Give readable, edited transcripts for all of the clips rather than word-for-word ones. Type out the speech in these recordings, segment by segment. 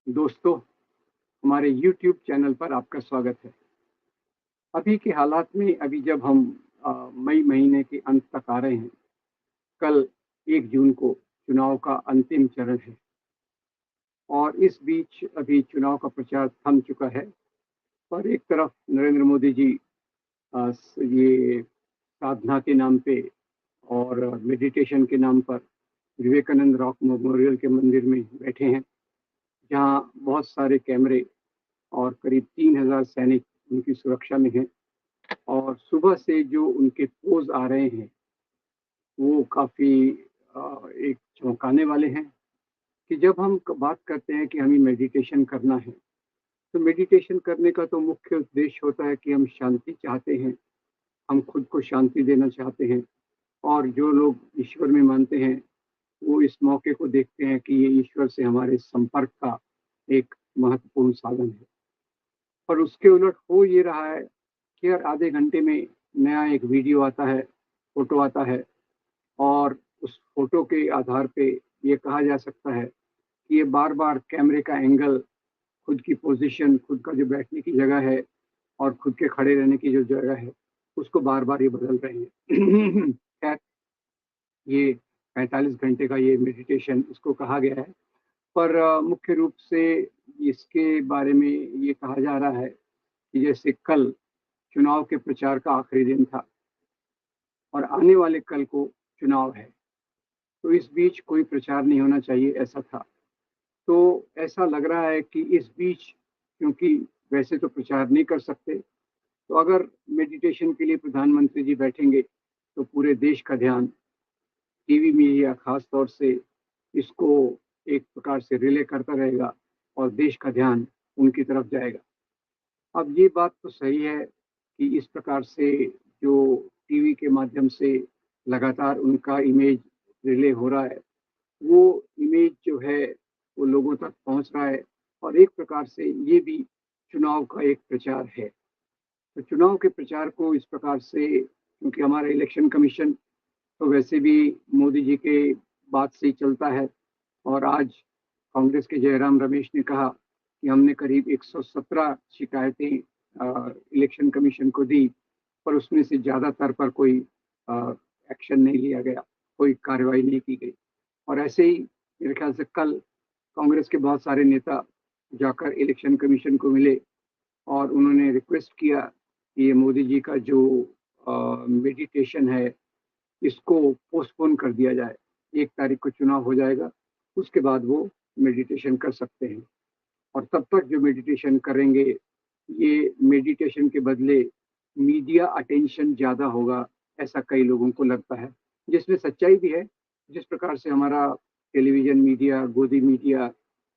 दोस्तों, हमारे YouTube channel पर आपका स्वागत है। अभी के हालात में अभी जब हम मई महीने के अंत तक आ रहे हैं, कल 1 जून को चुनाव का अंतिम चरण है और इस बीच अभी चुनाव का प्रचार थम चुका है। पर एक तरफ नरेंद्र मोदी जी ये साधना के नाम पे और मेडिटेशन के नाम पर विवेकानंद रॉक मेमोरियल के मंदिर में बैठे हैं, जहाँ बहुत सारे कैमरे और करीब 3000 सैनिक उनकी सुरक्षा में हैं। और सुबह से जो उनके पोज आ रहे हैं वो काफ़ी एक चौंकाने वाले हैं कि जब हम बात करते हैं कि हमें मेडिटेशन करना है, तो मेडिटेशन करने का तो मुख्य उद्देश्य होता है कि हम शांति चाहते हैं, हम खुद को शांति देना चाहते हैं। और जो लोग ईश्वर में मानते हैं वो इस मौके को देखते हैं कि ये ईश्वर से हमारे संपर्क का एक महत्वपूर्ण साधन है। पर उसके उलट हो ये रहा है कि हर आधे घंटे में नया एक वीडियो आता है, फोटो आता है और उस फोटो के आधार पे ये कहा जा सकता है कि ये बार-बार कैमरे का एंगल, खुद की पोजीशन, खुद का जो बैठने की जगह है और खुद के खड़े रहने की जो जगह है, उसको बार-बार ये बदल रहे हैं। खैर, ये 45 घंटे का ये मेडिटेशन इसको कहा गया है। पर मुख्य रूप से इसके बारे में ये कहा जा रहा है कि जैसे कल चुनाव के प्रचार का आखिरी दिन था और आने वाले कल को चुनाव है, तो इस बीच कोई प्रचार नहीं होना चाहिए, ऐसा था। तो ऐसा लग रहा है कि इस बीच, क्योंकि वैसे तो प्रचार नहीं कर सकते, तो अगर मेडिटेशन के लिए प्रधानमंत्री जी बैठेंगे, तो पूरे देश का ध्यान टीवी मीडिया खास तौर से इसको एक प्रकार से रिले करता रहेगा और देश का ध्यान उनकी तरफ जाएगा। अब ये बात तो सही है कि इस प्रकार से जो टीवी के माध्यम से लगातार उनका इमेज रिले हो रहा है, वो इमेज जो है वो लोगों तक पहुंच रहा है और एक प्रकार से ये भी चुनाव का एक प्रचार है। तो चुनाव के प्रचार को इस प्रकार से, क्योंकि हमारा इलेक्शन कमीशन तो वैसे भी मोदी जी के बात से ही चलता है और आज कांग्रेस के जयराम रमेश ने कहा कि हमने करीब 117 शिकायतें इलेक्शन कमीशन को दी, पर उसमें से ज़्यादातर पर कोई एक्शन नहीं लिया गया, कोई कार्रवाई नहीं की गई। और ऐसे ही मेरे ख्याल से कल कांग्रेस के बहुत सारे नेता जाकर इलेक्शन कमीशन को मिले और उन्होंने रिक्वेस्ट किया कि ये मोदी जी का जो मेडिटेशन है इसको पोस्टपोन कर दिया जाए। 1 तारीख को चुनाव हो जाएगा, उसके बाद वो मेडिटेशन कर सकते हैं और तब तक जो मेडिटेशन करेंगे, ये मेडिटेशन के बदले मीडिया अटेंशन ज़्यादा होगा, ऐसा कई लोगों को लगता है, जिसमें सच्चाई भी है। जिस प्रकार से हमारा टेलीविज़न मीडिया, गोदी मीडिया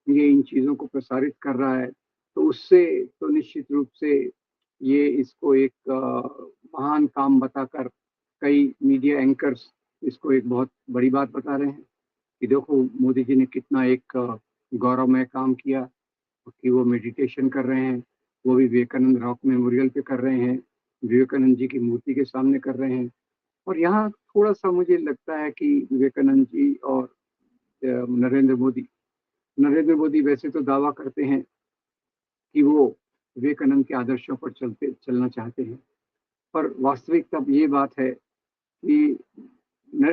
ये इन चीज़ों को प्रसारित कर रहा है, तो उससे तो निश्चित रूप से ये इसको एक महान काम बताकर कई मीडिया एंकर्स इसको एक बहुत बड़ी बात बता रहे हैं कि देखो मोदी जी ने कितना एक गौरवमय काम किया कि वो मेडिटेशन कर रहे हैं, वो भी विवेकानंद रॉक मेमोरियल पे कर रहे हैं, विवेकानंद जी की मूर्ति के सामने कर रहे हैं। और यहाँ थोड़ा-सा मुझे लगता है कि विवेकानंद जी और नरेंद्र मोदी वैसे तो दावा करते हैं कि वो विवेकानंद के आदर्शों पर चलना चाहते हैं। पर वास्तविकता ये बात है कि न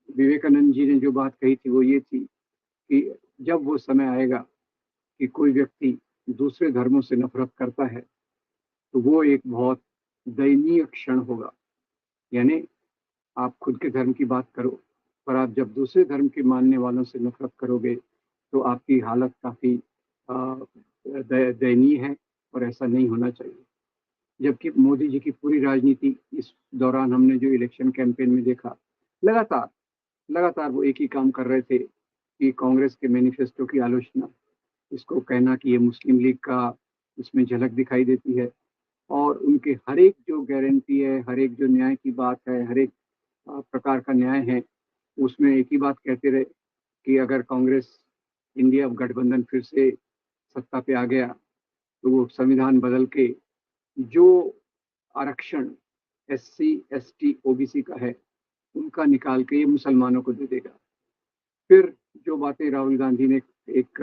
विवेकानंद जी ने जो बात कही थी वो ये थी कि जब वो समय आएगा कि कोई व्यक्ति दूसरे धर्मों से नफ़रत करता है, तो वो एक बहुत दयनीय क्षण होगा। यानी आप खुद के धर्म की बात करो, पर आप जब दूसरे धर्म के मानने वालों से नफ़रत करोगे, तो आपकी हालत काफ़ी दयनीय है और ऐसा नहीं होना चाहिए। जबकि मोदी जी की पूरी राजनीति इस दौरान हमने जो इलेक्शन कैंपेन में देखा, लगातार लगातार वो एक ही काम कर रहे थे कि कांग्रेस के मैनिफेस्टो की आलोचना, इसको कहना कि ये मुस्लिम लीग का इसमें झलक दिखाई देती है और उनके हर एक जो गारंटी है, हर एक जो न्याय की बात है, हर एक प्रकार का न्याय है, उसमें एक ही बात कहते रहे कि अगर कांग्रेस इंडिया गठबंधन फिर से सत्ता पे आ गया, तो वो संविधान बदल के जो आरक्षण एससी, एसटी, ओबीसी का है, उनका निकाल के ये मुसलमानों को दे देगा। फिर जो बातें राहुल गांधी ने एक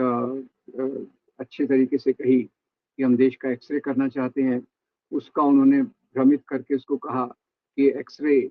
अच्छे तरीके से कही कि हम देश का एक्सरे करना चाहते हैं, उसका उन्होंने भ्रमित करके उसको कहा कि एक्सरे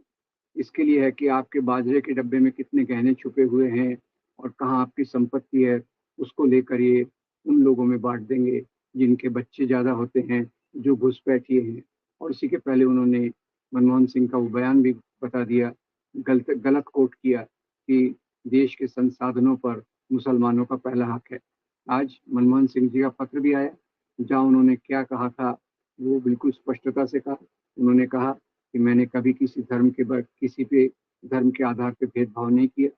इसके लिए है कि आपके बाजरे के डब्बे में कितने गहने छुपे हुए हैं और कहाँ आपकी संपत्ति है, उसको लेकर ये उन लोगों में बाँट देंगे, जिनके बच्चे ज़्यादा होते हैं, जो घुसपैठिए हैं। और इसी के पहले उन्होंने मनमोहन सिंह का वो बयान भी बता दिया, गलत कोट किया कि देश के संसाधनों पर मुसलमानों का पहला हक है। आज मनमोहन सिंह जी का पत्र भी आया, जहाँ उन्होंने क्या कहा था, वो बिल्कुल स्पष्टता से कहा। उन्होंने कहा कि मैंने कभी किसी पे धर्म के आधार पे भेदभाव नहीं किया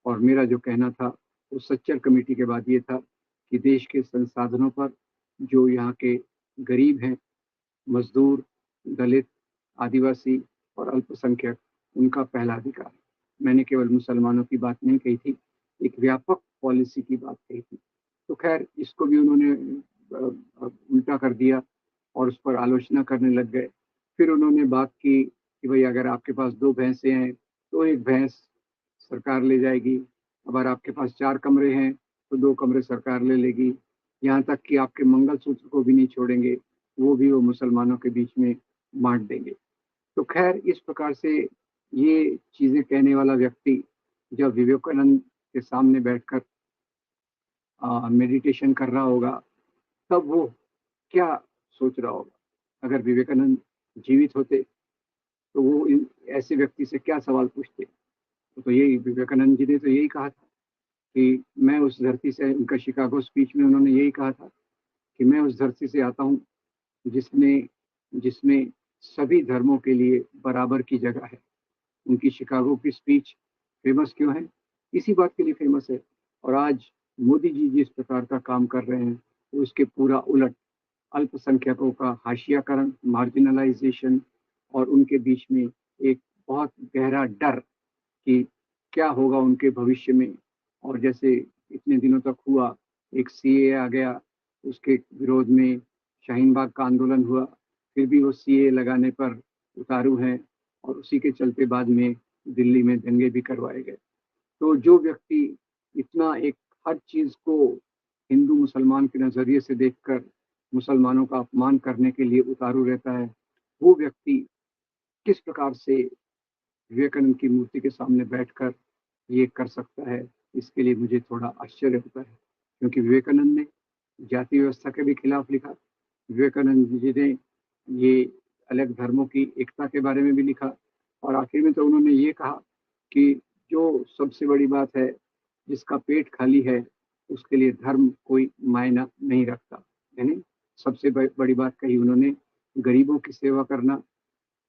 और मेरा जो कहना था वो सच्चर कमेटी के बाद ये था कि देश के संसाधनों पर जो यहाँ के गरीब हैं, मजदूर, दलित, आदिवासी और अल्पसंख्यक, उनका पहला अधिकार है। मैंने केवल मुसलमानों की बात नहीं कही थी, एक व्यापक पॉलिसी की बात कही थी। तो खैर इसको भी उन्होंने उल्टा कर दिया और उस पर आलोचना करने लग गए। फिर उन्होंने बात की कि भाई अगर आपके पास 2 भैंसें हैं, तो 1 भैंस सरकार ले जाएगी। अगर आपके पास 4 कमरे हैं, तो 2 कमरे सरकार ले लेगी। यहाँ तक कि आपके मंगलसूत्र को भी नहीं छोड़ेंगे, वो भी वो मुसलमानों के बीच में बाँट देंगे। तो खैर इस प्रकार से ये चीज़ें कहने वाला व्यक्ति जब विवेकानंद के सामने बैठकर मेडिटेशन कर रहा होगा, तब वो क्या सोच रहा होगा? अगर विवेकानंद जीवित होते, तो वो ऐसे व्यक्ति से क्या सवाल पूछते? तो यही विवेकानंद जी ने तो यही कहा था कि मैं उस धरती से, उनका शिकागो स्पीच में उन्होंने यही कहा था कि मैं उस धरती से आता हूँ जिसमें जिसमें सभी धर्मों के लिए बराबर की जगह है। उनकी शिकागो की स्पीच फेमस क्यों है? इसी बात के लिए फेमस है। और आज मोदी जी जिस प्रकार का काम कर रहे हैं, वो उसके पूरा उलट अल्पसंख्यकों का हाशियाकरण, मार्जिनलाइजेशन और उनके बीच में एक बहुत गहरा डर कि क्या होगा उनके भविष्य में। और जैसे इतने दिनों तक हुआ, एक सीए आ गया, उसके विरोध में शाहीन बाग का आंदोलन हुआ, फिर भी वो सीए लगाने पर उतारू हैं और उसी के चलते बाद में दिल्ली में दंगे भी करवाए गए। तो जो व्यक्ति इतना एक हर चीज़ को हिंदू मुसलमान के नज़रिए से देखकर मुसलमानों का अपमान करने के लिए उतारू रहता है, वो व्यक्ति किस प्रकार से विवेकानंद की मूर्ति के सामने बैठकर ये कर सकता है, इसके लिए मुझे थोड़ा आश्चर्य होता है। क्योंकि विवेकानंद ने जाति व्यवस्था के भी खिलाफ लिखा। विवेकानंद जी ने ये अलग धर्मों की एकता के बारे में भी लिखा और आखिर में तो उन्होंने ये कहा कि जो सबसे बड़ी बात है, जिसका पेट खाली है, उसके लिए धर्म कोई मायना नहीं रखता। यानी सबसे बड़ी बात कही उन्होंने, गरीबों की सेवा करना,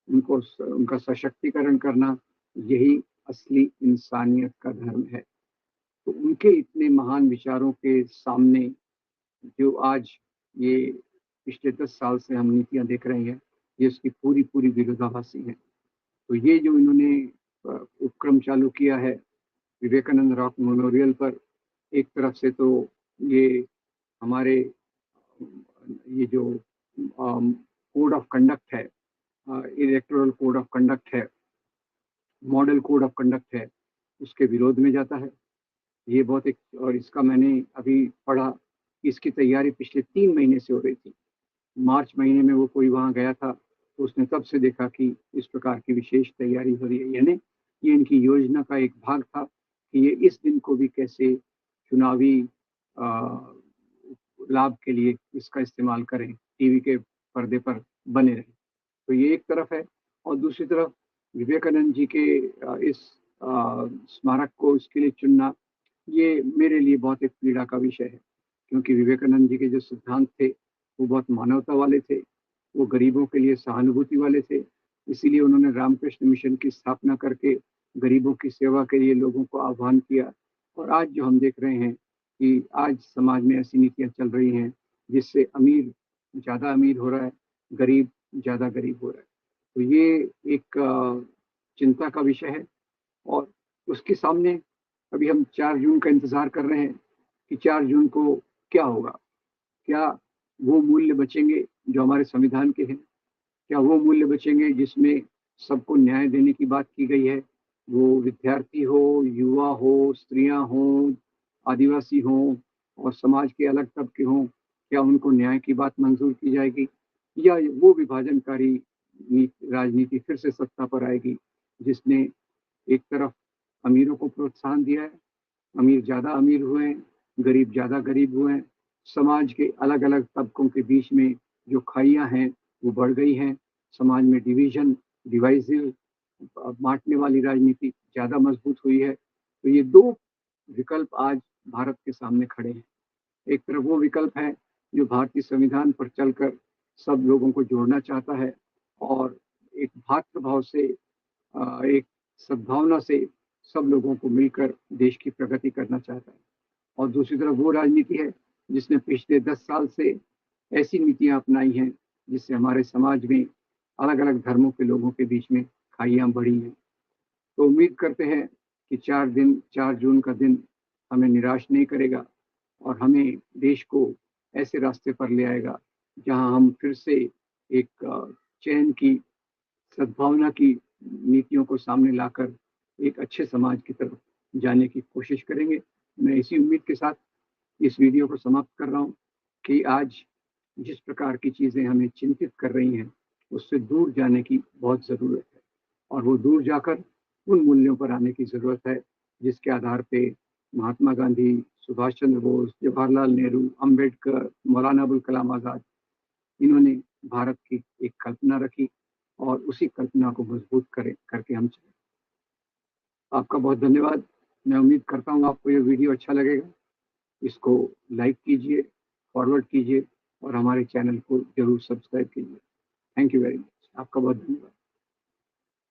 उनका सशक्तिकरण करना, यही असली इंसानियत का धर्म है। तो उनके इतने महान विचारों के सामने जो आज ये पिछले 10 साल से हम नीतियाँ देख रहे हैं, ये उसकी पूरी विरोधाभासी हैं। तो ये जो इन्होंने उपक्रम चालू किया है विवेकानंद रॉक मेमोरियल पर, एक तरफ से तो ये हमारे ये जो कोड ऑफ कंडक्ट है, इलेक्टोरल कोड ऑफ कंडक्ट है, मॉडल कोड ऑफ कंडक्ट है, उसके विरोध में जाता है। ये बहुत एक, और इसका मैंने अभी पढ़ा कि इसकी तैयारी पिछले 3 महीने से हो रही थी। मार्च महीने में वो कोई वहाँ गया था, तो उसने तब से देखा कि इस प्रकार की विशेष तैयारी हो रही है। यानी ये इनकी योजना का एक भाग था कि ये इस दिन को भी कैसे चुनावी अ, लाभ के लिए इसका इस्तेमाल करें, टीवी के पर्दे पर बने रहें। तो ये एक तरफ है और दूसरी तरफ विवेकानंद जी के इस स्मारक को इसके लिए चुनना, ये मेरे लिए बहुत एक पीड़ा का विषय है। क्योंकि विवेकानंद जी के जो सिद्धांत थे, वो बहुत मानवता वाले थे, वो गरीबों के लिए सहानुभूति वाले थे। इसीलिए उन्होंने रामकृष्ण मिशन की स्थापना करके गरीबों की सेवा के लिए लोगों को आह्वान किया। और आज जो हम देख रहे हैं कि आज समाज में ऐसी नीतियाँ चल रही हैं, जिससे अमीर ज़्यादा अमीर हो रहा है, गरीब ज़्यादा गरीब हो रहा है। तो ये एक चिंता का विषय है। और उसके सामने अभी हम 4 जून का इंतज़ार कर रहे हैं कि 4 जून को क्या होगा? क्या वो मूल्य बचेंगे जो हमारे संविधान के हैं? क्या वो मूल्य बचेंगे जिसमें सबको न्याय देने की बात की गई है? वो विद्यार्थी हो, युवा हो, स्त्रियाँ हों, आदिवासी हों, और समाज के अलग तबके हों, क्या उनको न्याय की बात मंजूर की जाएगी या वो विभाजनकारी राजनीति फिर से सत्ता पर आएगी, जिसने एक तरफ अमीरों को प्रोत्साहन दिया है, अमीर ज़्यादा अमीर हुए हैं, गरीब ज़्यादा गरीब हुए हैं, समाज के अलग-अलग तबकों के बीच में जो खाइयाँ हैं, वो बढ़ गई हैं, समाज में डिवाइसिव बाँटने वाली राजनीति ज़्यादा मजबूत हुई है। तो ये 2 विकल्प आज भारत के सामने खड़े हैं। एक तरफ वो विकल्प है जो भारतीय संविधान पर चलकर सब लोगों को जोड़ना चाहता है और एक भातृभाव से एक सद्भावना से सब लोगों को मिलकर देश की प्रगति करना चाहता है। और दूसरी तरफ वो राजनीति है जिसने पिछले 10 साल से ऐसी नीतियां अपनाई हैं जिससे हमारे समाज में अलग-अलग धर्मों के लोगों के बीच में खाइयां बढ़ी हैं। तो उम्मीद करते हैं कि 4 जून का दिन हमें निराश नहीं करेगा और हमें देश को ऐसे रास्ते पर ले आएगा जहां हम फिर से एक चैन की सद्भावना की नीतियों को सामने लाकर एक अच्छे समाज की तरफ जाने की कोशिश करेंगे। मैं इसी उम्मीद के साथ इस वीडियो को समाप्त कर रहा हूँ कि आज जिस प्रकार की चीज़ें हमें चिंतित कर रही हैं, उससे दूर जाने की बहुत ज़रूरत है और वो दूर जाकर उन मूल्यों पर आने की ज़रूरत है, जिसके आधार पे महात्मा गांधी, सुभाष चंद्र बोस, जवाहरलाल नेहरू, अम्बेडकर, मौलाना अबुल कलाम आज़ाद, इन्होंने भारत की एक कल्पना रखी और उसी कल्पना को मजबूत करके हम चले। आपका बहुत धन्यवाद। मैं उम्मीद करता हूँ आपको ये वीडियो अच्छा लगेगा। इसको लाइक कीजिए, फॉरवर्ड कीजिए और हमारे चैनल को ज़रूर सब्सक्राइब कीजिए। Thank you very much. आपका बहुत धन्यवाद।